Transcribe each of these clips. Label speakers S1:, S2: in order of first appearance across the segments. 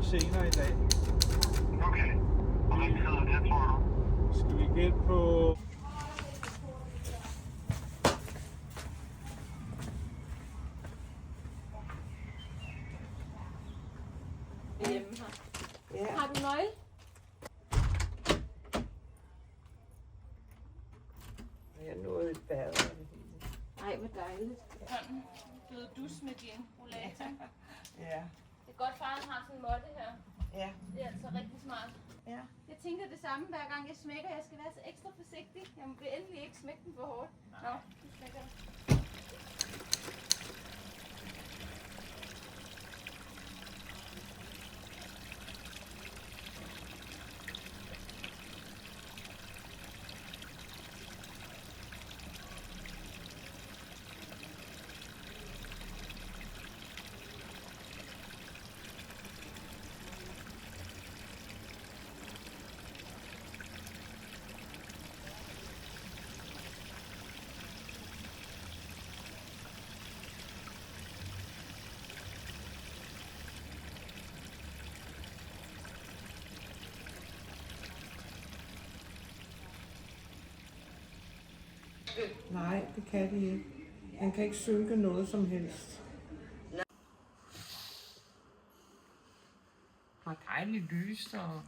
S1: senere i dag.
S2: Okay. Og hvad betyder det, tror du?
S1: Skal vi gætte på...
S3: Hjemme her.
S4: Ja.
S3: Har du nøgle?
S4: Jeg nåede et bad.
S3: Ej, hvor dejligt. Sådan, du ved, dus med din rollator.
S4: Ja.
S3: Det er godt, faren har sådan en måtte her.
S4: Ja.
S3: Det er altså rigtig smart.
S4: Ja.
S3: Jeg tænker det samme, hver gang jeg smækker. Jeg skal være så ekstra forsigtig. Jeg må endelig ikke smække den for hårdt. Nå, nu smækker jeg.
S4: Nej, det kan de ikke. Han kan ikke synke noget som helst.
S5: Har dejligt lyst og...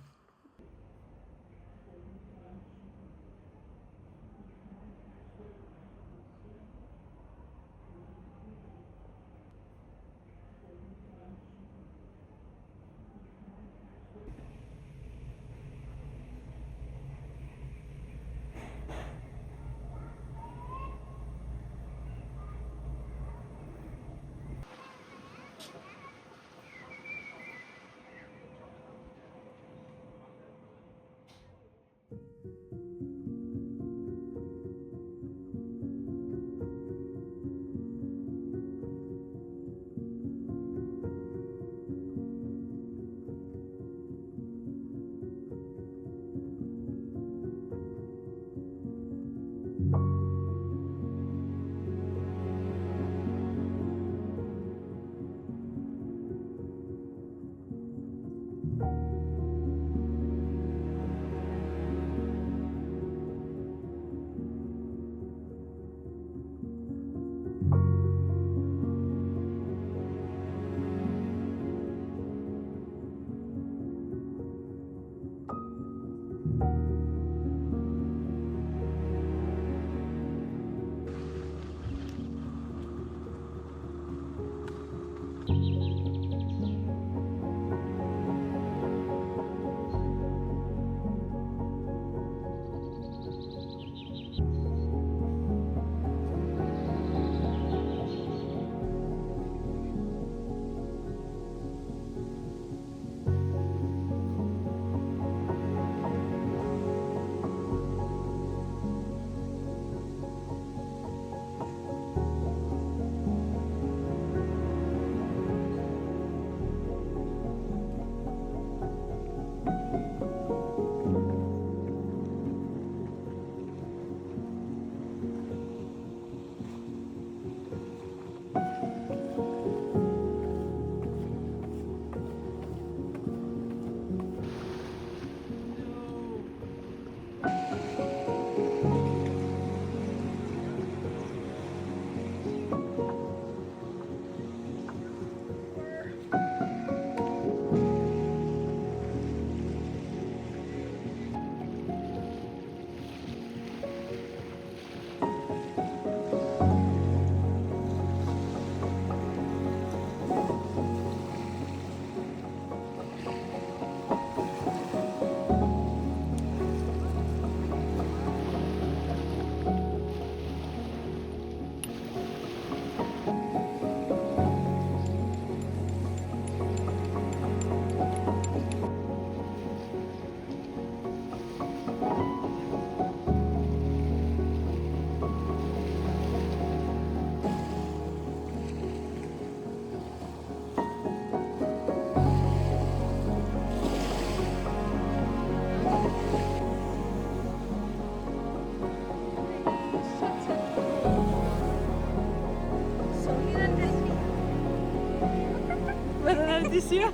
S3: Hvad er det, de siger?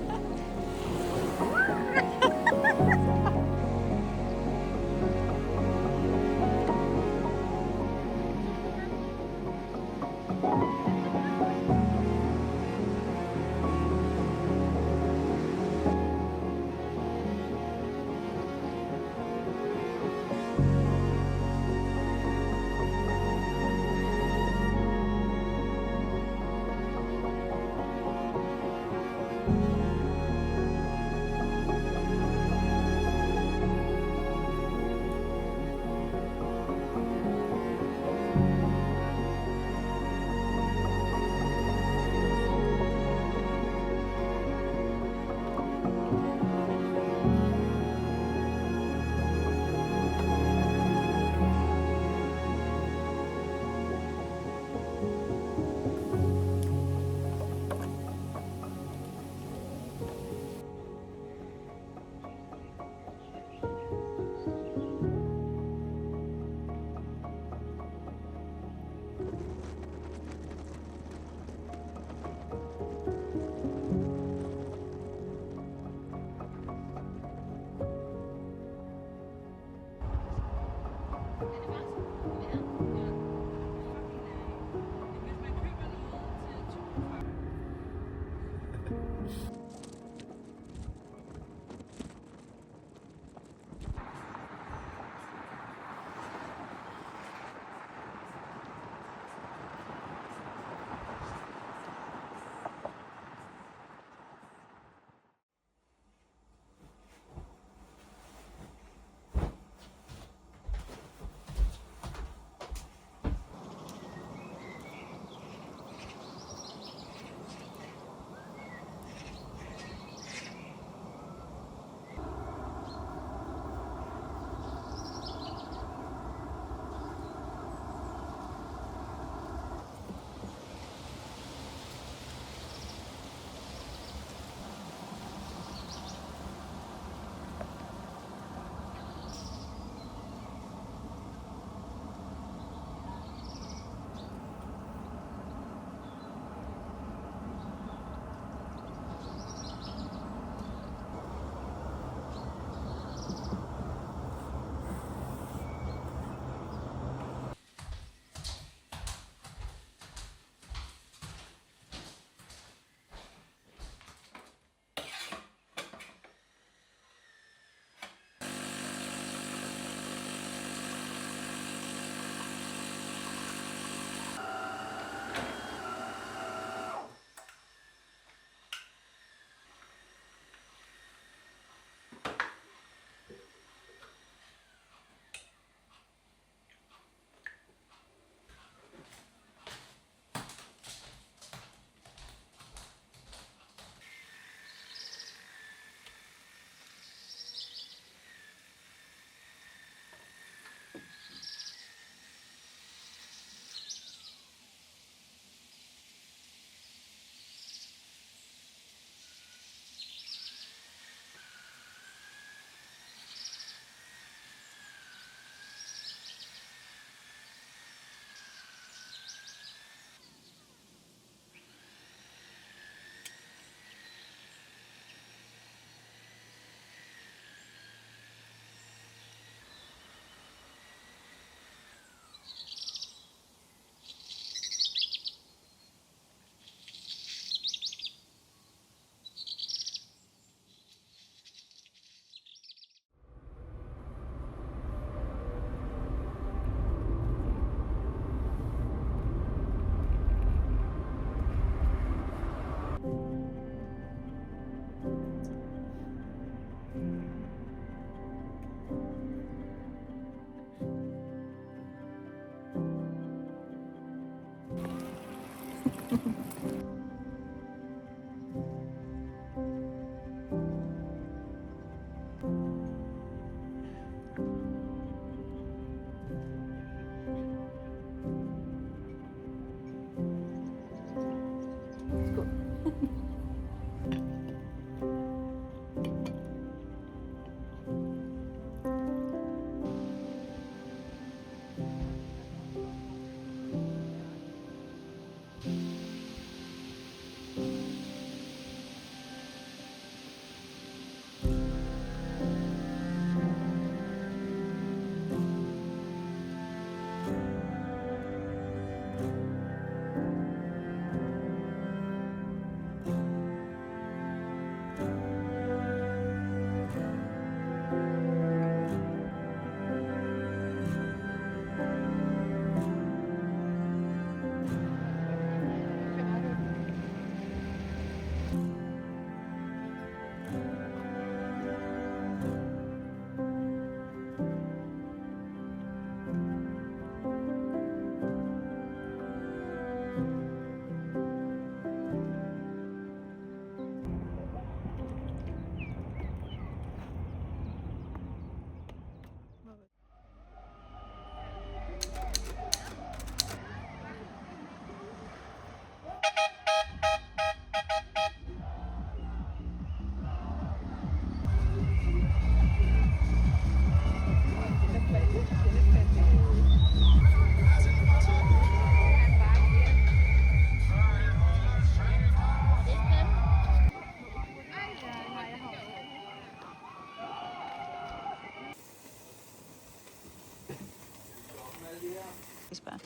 S6: Isbær.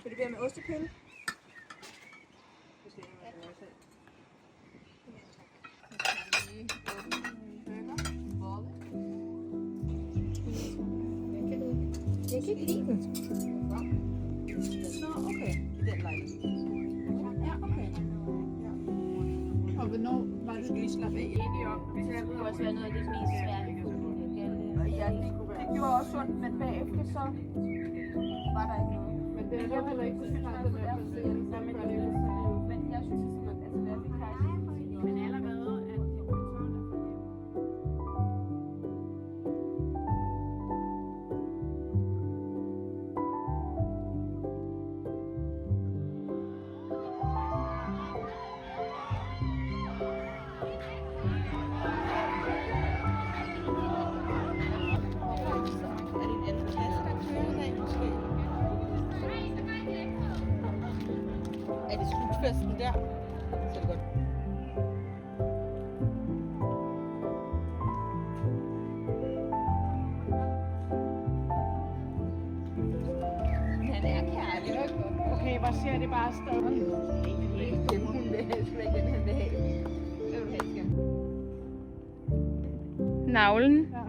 S7: Vil det være med ostepølle?
S3: Jeg kan ikke lide den.
S7: Nå, okay. I den lejlighed.
S3: Ja, okay.
S7: Og hvornår var det, vi slappe af?
S3: Enige om, det kunne også være noget af det mest svære.
S7: Ja, det gjorde også ondt, men bagefter så var der ikke noget. Men det er jo heller ikke så svært, det der for siden.
S3: Men jeg synes, at hvad vi kan. Men allerede, at
S7: Er det slutfesten der? Så er det godt. Han er kærlig.
S4: Okay, hvor ser det bare afsted?
S7: Hun vil helst ikke, den han vil have. Det vil helst gerne.
S6: Navlen.
S4: Ja.